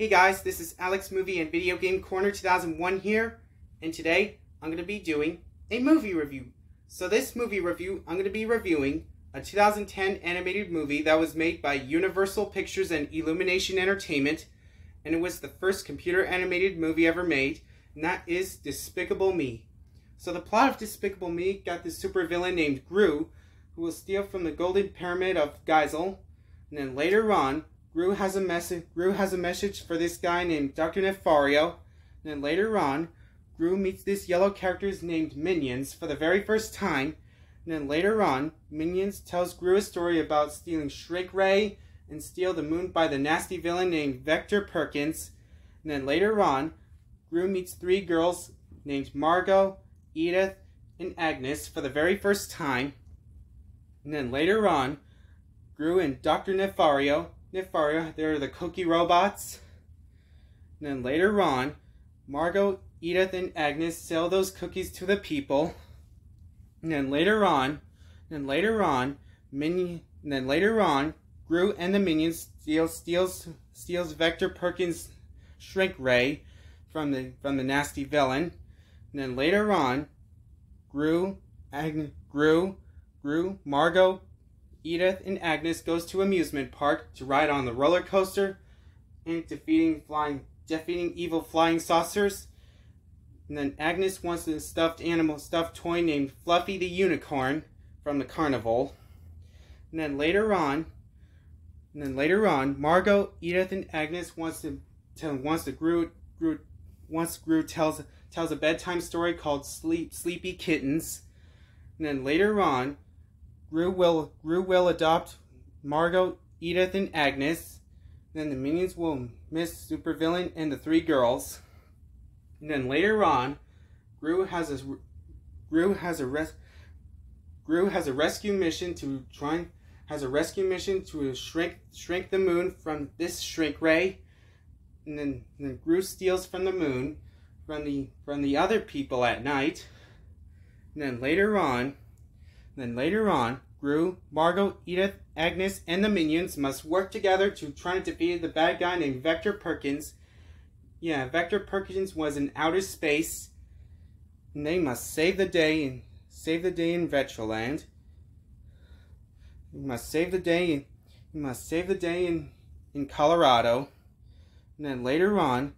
Hey guys, this is Alex Movie and Video Game Corner 2001 here, and today I'm going to be doing a movie review. So this movie review, I'm going to be reviewing a 2010 animated movie that was made by Universal Pictures and Illumination Entertainment, and it was the first computer animated movie ever made, and that is Despicable Me. So the plot of Despicable Me got this supervillain named Gru, who will steal from the Golden Pyramid of Geisel, and then later on, Gru has a message for this guy named Dr. Nefario, and then later on, Gru meets this yellow characters named Minions for the very first time, and then later on, Minions tells Gru a story about stealing Shrink Ray and steal the moon by the nasty villain named Vector Perkins, and then later on, Gru meets three girls named Margot, Edith, and Agnes for the very first time, and then later on, Gru and Dr. Nefario, they're the cookie robots. And then later on, Margot, Edith, and Agnes sell those cookies to the people. And then later on, Gru and the Minions steals Vector Perkins' Shrink Ray from the nasty villain. And then later on, Margot, Edith, and Agnes goes to amusement park to ride on the roller coaster and defeating evil flying saucers. And then Agnes wants a stuffed toy named Fluffy the Unicorn from the carnival. And then later on, Margot, Edith, and Agnes Gru tells a bedtime story called Sleepy Kittens. And then later on, Gru will adopt Margot, Edith, and Agnes. Then the Minions will miss supervillain and the three girls. And then later on, Gru has a rescue mission to shrink the moon from this Shrink Ray. And then Gru steals from the moon from the other people at night. And then later on, Gru, Margot, Edith, Agnes, and the Minions must work together to try to defeat the bad guy named Vector Perkins. Yeah, Vector Perkins was in outer space, and they must save the day in Vetroland. You must save the day in Colorado. And then later on,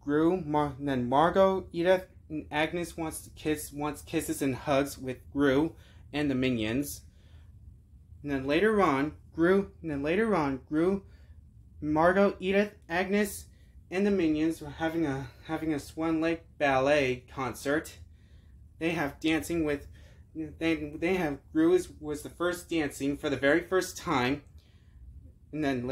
Margot, Edith, and Agnes wants kisses and hugs with Gru and the Minions. And then later on, Margot, Edith, Agnes, and the Minions were having a Swan Lake ballet concert. They have dancing with Gru was the first dancing for the very first time. And then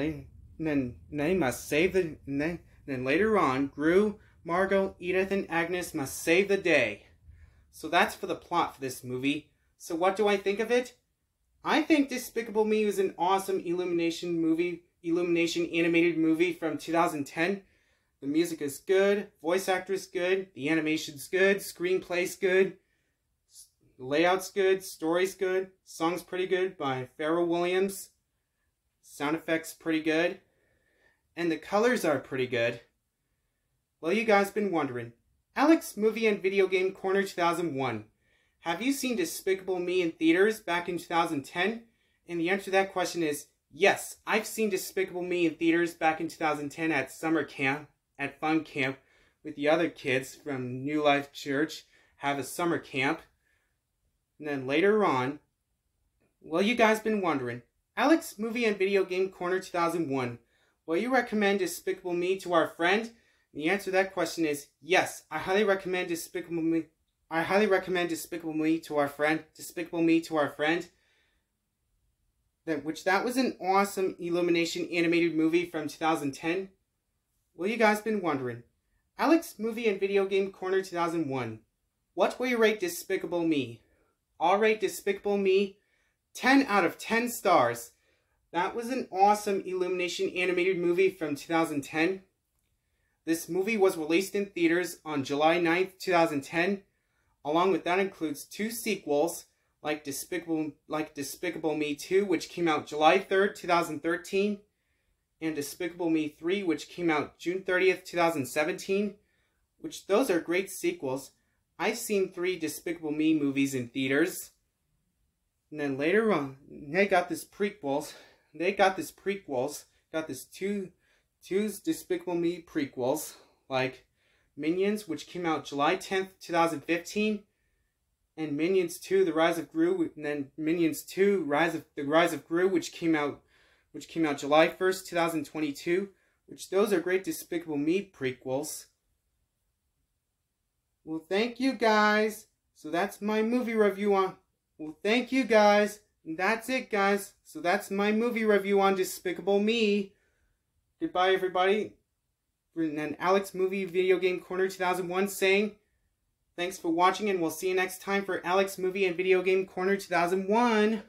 later on, Gru, Margot, Edith, and Agnes must save the day. So that's for the plot for this movie. So what do I think of it? I think Despicable Me was an awesome Illumination animated movie from 2010. The music is good, voice actor's good, the animation's good, screenplay's good, the layout's good, story's good, song's pretty good by Pharrell Williams, sound effects pretty good, and the colors are pretty good. Well, you guys been wondering, Alex Movie and Video Game Corner 2001, have you seen Despicable Me in theaters back in 2010? And the answer to that question is yes, I've seen Despicable Me in theaters back in 2010 at summer camp, at fun camp, with the other kids from New Life Church, have a summer camp. And then later on, well, you guys been wondering, Alex Movie and Video Game Corner 2001, will you recommend Despicable Me to our friend? The answer to that question is yes. I highly recommend Despicable Me. I highly recommend Despicable Me to our friend. That was an awesome Illumination animated movie from 2010. Well, you guys been wondering, Alex Movie and Video Game Corner 2001, what will you rate Despicable Me? I'll rate Despicable Me 10 out of 10 stars. That was an awesome Illumination animated movie from 2010. This movie was released in theaters on July 9th, 2010. Along with that includes two sequels, like Despicable Me 2, which came out July 3rd, 2013, and Despicable Me 3, which came out June 30th, 2017, which those are great sequels. I've seen 3 Despicable Me movies in theaters. And then later on, they got this prequels. Got this two Despicable Me prequels, like Minions, which came out July 10th, 2015, and Minions 2: The Rise of Gru, and then Minions 2: The Rise of Gru, which came out July 1st, 2022, which those are great Despicable Me prequels. Well, thank you guys. So that's my movie review on... Well, thank you guys. And that's it, guys. So that's my movie review on Despicable Me. Goodbye, everybody. And Alex Movie Video Game Corner 2001 saying, thanks for watching, and we'll see you next time for Alex Movie and Video Game Corner 2001.